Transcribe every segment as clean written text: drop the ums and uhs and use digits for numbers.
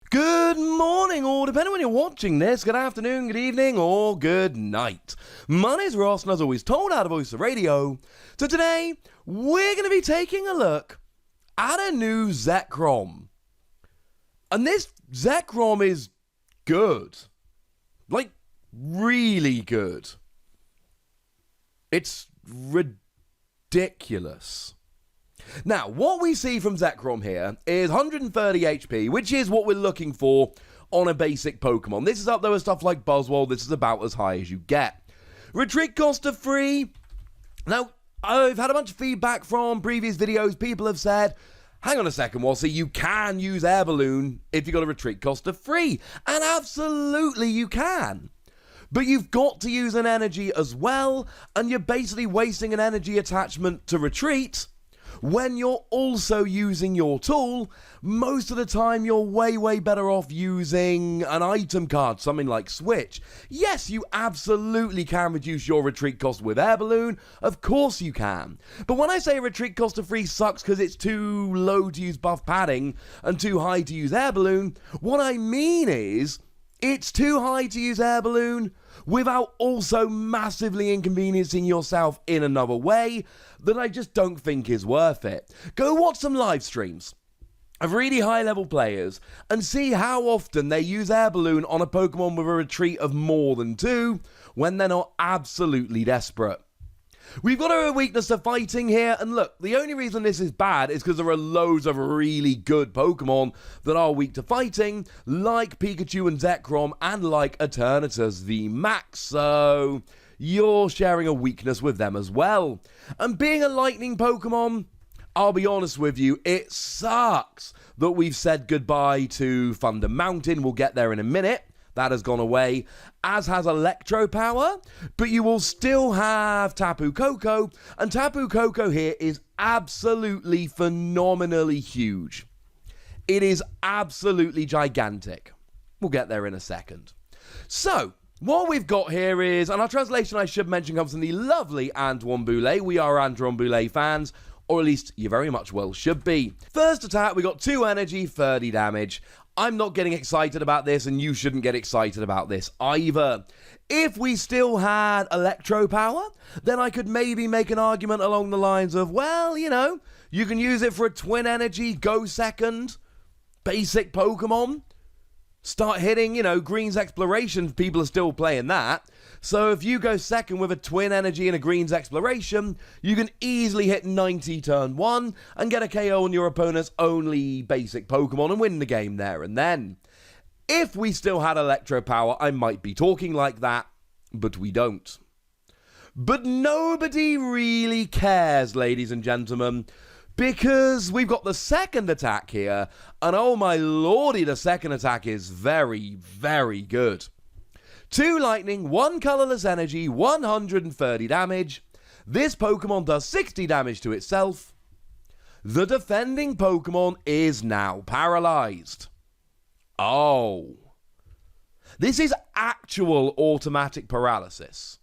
Good morning, or depending on when you're watching this, good afternoon, good evening, or good night. My name's Ross, and as always, told how to voice the radio. So today, we're going to be taking a look at a new Zekrom. And this Zekrom is good. Like, really good. It's ridiculous. Now, what we see from Zekrom here is 130 HP, which is what we're looking for on a basic Pokemon. This is up there with stuff like Buzzwole. This is about as high as you get. Retreat cost of 3. Now, I've had a bunch of feedback from previous videos. People have said, hang on a second, Walsey, you can use Air Balloon if you've got a retreat cost of 3. And absolutely you can. But you've got to use an energy as well, and you're basically wasting an energy attachment to retreat. When you're also using your tool, most of the time you're way better off using an item card, something like Switch. Yes, you absolutely can reduce your retreat cost with Air Balloon, of course you can. But when I say retreat cost of 3 sucks because it's too low to use buff padding and too high to use Air Balloon, what I mean is, it's too high to use Air Balloon without also massively inconveniencing yourself in another way that I just don't think is worth it. Go watch some live streams of really high level players and see how often they use Air Balloon on a Pokemon with a retreat of more than 2 when they're not absolutely desperate. We've got a weakness to fighting here, and look, the only reason this is bad is because there are loads of really good Pokemon that are weak to fighting, like Pikachu and Zekrom, and like Eternatus VMAX, so you're sharing a weakness with them as well. And being a lightning Pokemon, I'll be honest with you, it sucks that we've said goodbye to Thunder Mountain. We'll get there in a minute. That has gone away, as has Electro Power, but you will still have Tapu Koko, and Tapu Koko here is absolutely phenomenally huge. It is absolutely gigantic. We'll get there in a second. So, what we've got here is, and our translation I should mention comes from the lovely Antoine Boulet. We are Antoine Boulet fans, or at least you very much well should be. First attack, we got 2 energy, 30 damage. I'm not getting excited about this, and you shouldn't get excited about this either. If we still had Electro Power, then I could maybe make an argument along the lines of, well, you know, you can use it for a twin energy, go second, basic Pokemon. Start hitting, you know, Green's Exploration, people are still playing that. So if you go second with a twin energy and a Green's Exploration, you can easily hit 90 turn 1 and get a KO on your opponent's only basic Pokemon and win the game there and then. If we still had Electro Power, I might be talking like that, but we don't. But nobody really cares, ladies and gentlemen, because we've got the second attack here, and oh my lordy, the second attack is very good. 2 lightning, 1 colorless energy, 130 damage. This Pokemon does 60 damage to itself. The defending Pokemon is now paralyzed. Oh. This is actual automatic paralysis.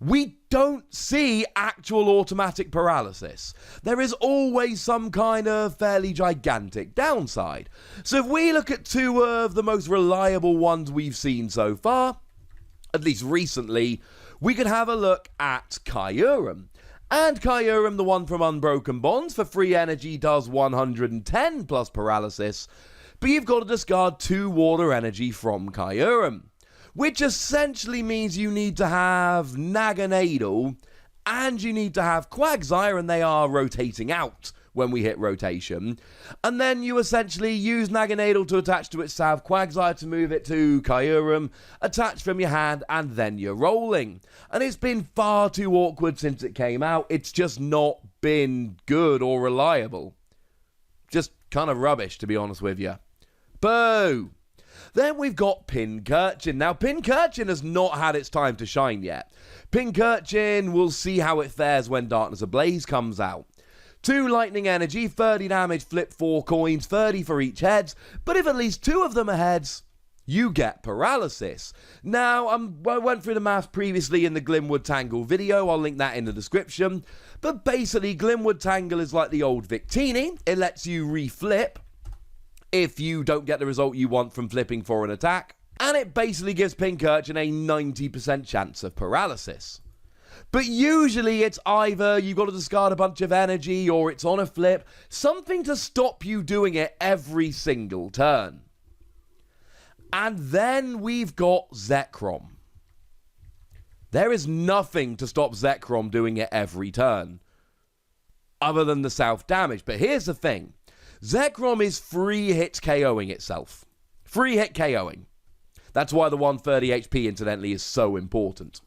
We don't see actual automatic paralysis. There is always some kind of fairly gigantic downside. So if we look at 2 of the most reliable ones we've seen so far, at least recently, we could have a look at Kyurem. And Kyurem, the one from Unbroken Bonds, for 3 energy does 110 plus paralysis, but you've got to discard 2 water energy from Kyurem, which essentially means you need to have Naganadel and you need to have Quagsire, and they are rotating out when we hit rotation. And then you essentially use Naganadel to attach to itself, Quagsire to move it to Kyurem, attach from your hand, and then you're rolling. And it's been far too awkward since it came out. It's just not been good or reliable. Just kind of rubbish, to be honest with you. Boo! Then we've got Pincurchin. Now, Pincurchin has not had its time to shine yet. Pincurchin, we'll see how it fares when Darkness Ablaze comes out. 2 lightning energy, 30 damage, flip 4 coins, 30 for each heads, but if at least 2 of them are heads, you get paralysis. Now, I went through the math previously in the Glimwood Tangle video, I'll link that in the description, but basically Glimwood Tangle is like the old Victini. It lets you reflip. if you don't get the result you want from flipping for an attack. And it basically gives Pincurchin a 90% chance of paralysis. But usually it's either you've got to discard a bunch of energy or it's on a flip, something to stop you doing it every single turn. And then we've got Zekrom. There is nothing to stop Zekrom doing it every turn, other than the self-damage. But here's the thing. Zekrom is free hit KOing itself. Free hit KOing. That's why the 130 HP, incidentally, is so important.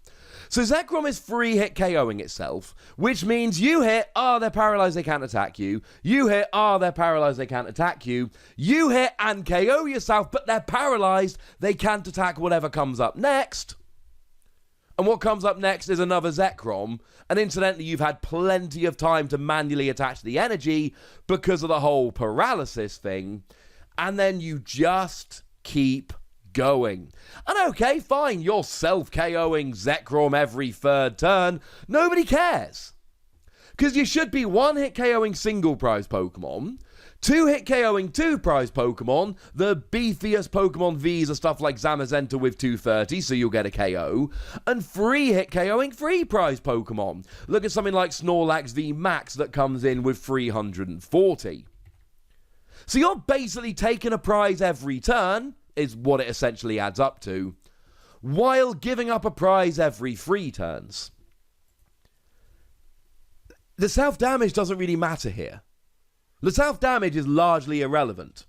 So Zekrom is free hit KOing itself, which means you hit, they're paralyzed, they can't attack you. You hit, they're paralyzed, they can't attack you. You hit and KO yourself, but they're paralyzed, they can't attack whatever comes up next. And what comes up next is another Zekrom, and incidentally, you've had plenty of time to manually attach the energy because of the whole paralysis thing, and then you just keep going. And okay, fine, you're self-KOing Zekrom every third turn. Nobody cares. Because you should be one-hit KOing single-prize Pokemon, two-hit KOing two-prize Pokemon, the beefiest Pokemon Vs are stuff like Zamazenta with 230, so you'll get a KO, and three-hit KOing three-prize Pokemon. Look at something like Snorlax V Max that comes in with 340. So you're basically taking a prize every turn, is what it essentially adds up to, while giving up a prize every 3 turns. The self-damage doesn't really matter here. The self-damage is largely irrelevant.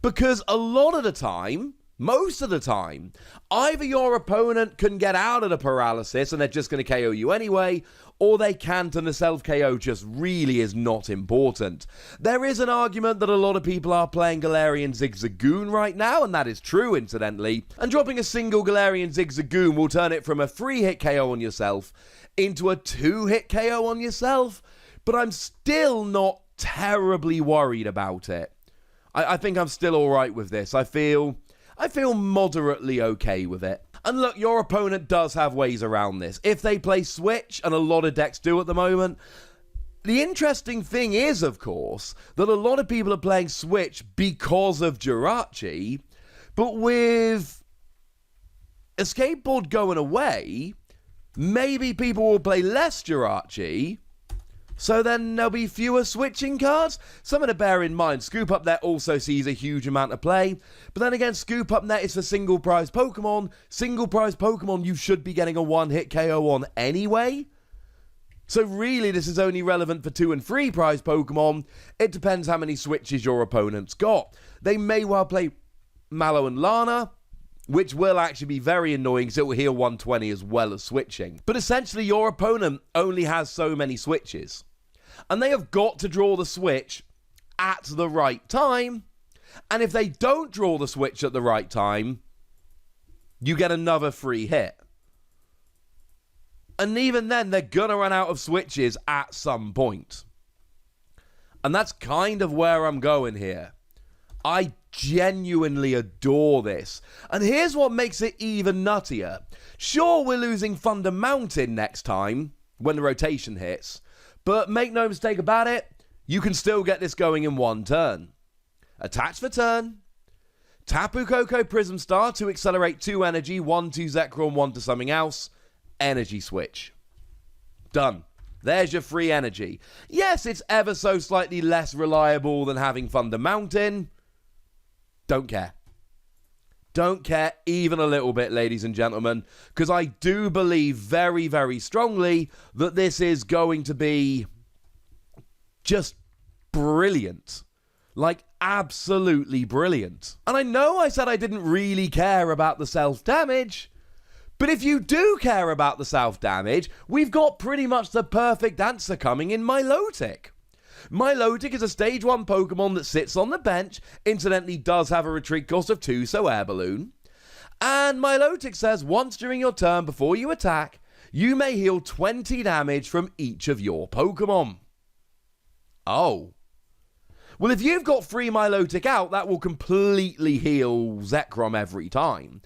Because a lot of the time, most of the time, either your opponent can get out of the paralysis and they're just going to KO you anyway, or they can't and the self-KO just really is not important. There is an argument that a lot of people are playing Galarian Zigzagoon right now, and that is true, incidentally. And dropping a single Galarian Zigzagoon will turn it from a 3-hit KO on yourself into a 2-hit KO on yourself, but I'm still not terribly worried about it. I think I'm still alright with this. I feel moderately okay with it. And look, your opponent does have ways around this. If they play Switch, and a lot of decks do at the moment, the interesting thing is, of course, that a lot of people are playing Switch because of Jirachi, but with Escape Board going away, maybe people will play less Jirachi, so then there'll be fewer switching cards. Something to bear in mind, Scoop Up Net also sees a huge amount of play, but then again, Scoop Up Net is for single prize Pokemon. Single prize Pokemon you should be getting a one-hit KO on anyway. So really, this is only relevant for 2 and 3 prize Pokemon. It depends how many switches your opponent's got. They may well play Mallow and Lana, which will actually be very annoying because it will heal 120 as well as switching. But essentially, your opponent only has so many switches. And they have got to draw the switch at the right time. And if they don't draw the switch at the right time, you get another free hit. And even then, they're going to run out of switches at some point. And that's kind of where I'm going here. I genuinely adore this. And here's what makes it even nuttier. Sure, we're losing Thunder Mountain next time when the rotation hits. But make no mistake about it, you can still get this going in 1 turn. Attach for turn. Tapu Koko Prism Star to accelerate 2 energy, 1 to Zekrom, 1 to something else. Energy switch. Done. There's your free energy. Yes, it's ever so slightly less reliable than having Thunder Mountain. Don't care. Don't care even a little bit, ladies and gentlemen, because I do believe very, very strongly that this is going to be just brilliant. Like, absolutely brilliant. And I know I said I didn't really care about the self-damage, but if you do care about the self-damage, we've got pretty much the perfect answer coming in Milotic. Milotic is a stage 1 Pokemon that sits on the bench, incidentally does have a retreat cost of 2, so Air Balloon. And Milotic says once during your turn before you attack, you may heal 20 damage from each of your Pokemon. Oh. Well, if you've got 3 Milotic out, that will completely heal Zekrom every time.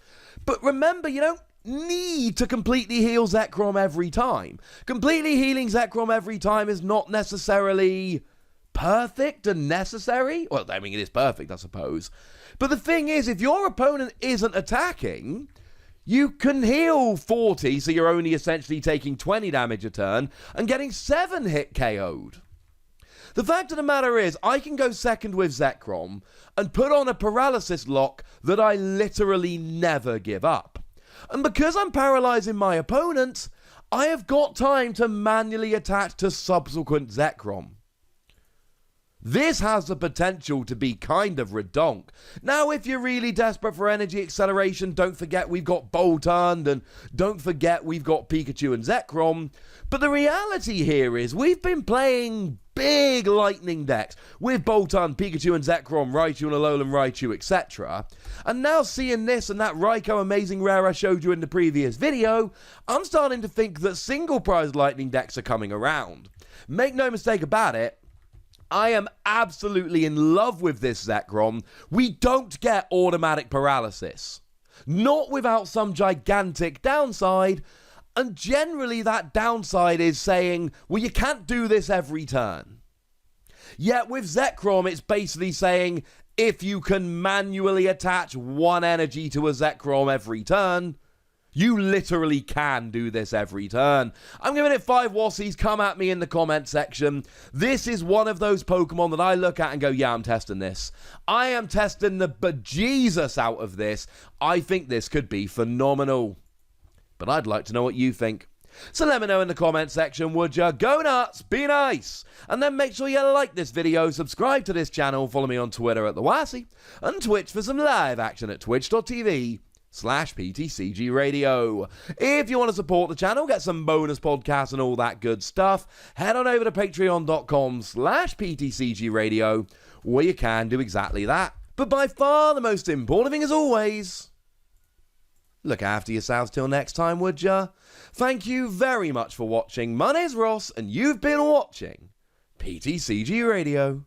But remember, you don't need to completely heal Zekrom every time. Completely healing Zekrom every time is not necessarily perfect and necessary. Well, I mean, it is perfect, I suppose. But the thing is, if your opponent isn't attacking, you can heal 40, so you're only essentially taking 20 damage a turn and getting 7 hit KO'd. The fact of the matter is, I can go second with Zekrom and put on a paralysis lock that I literally never give up. And because I'm paralyzing my opponent, I have got time to manually attach to subsequent Zekrom. This has the potential to be kind of redonk. Now, if you're really desperate for energy acceleration, don't forget we've got Boltund, and don't forget we've got Pikachu and Zekrom. But the reality here is we've been playing big lightning decks with Boltund, Pikachu and Zekrom, Raichu and Alolan Raichu, etc. And now seeing this and that Raikou Amazing Rare I showed you in the previous video, I'm starting to think that single prize lightning decks are coming around. Make no mistake about it, I am absolutely in love with this Zekrom. We don't get automatic paralysis. Not without some gigantic downside, and generally that downside is saying, well, you can't do this every turn. Yet with Zekrom, it's basically saying, if you can manually attach 1 energy to a Zekrom every turn, you literally can do this every turn. I'm giving it 5 Wassies. Come at me in the comment section. This is one of those Pokemon that I look at and go, yeah, I'm testing this. I am testing the bejesus out of this. I think this could be phenomenal. But I'd like to know what you think. So let me know in the comment section, would ya? Go nuts, be nice, and then make sure you like this video, subscribe to this channel, follow me on Twitter at @TheWassie, and Twitch for some live action at twitch.tv/PTCGRadio. If you want to support the channel, get some bonus podcasts and all that good stuff, head on over to patreon.com/PTCGRadio, where you can do exactly that. But by far the most important thing, as always, look after yourselves till next time, would ya? Thank you very much for watching. My name's Ross, and you've been watching PTCG Radio.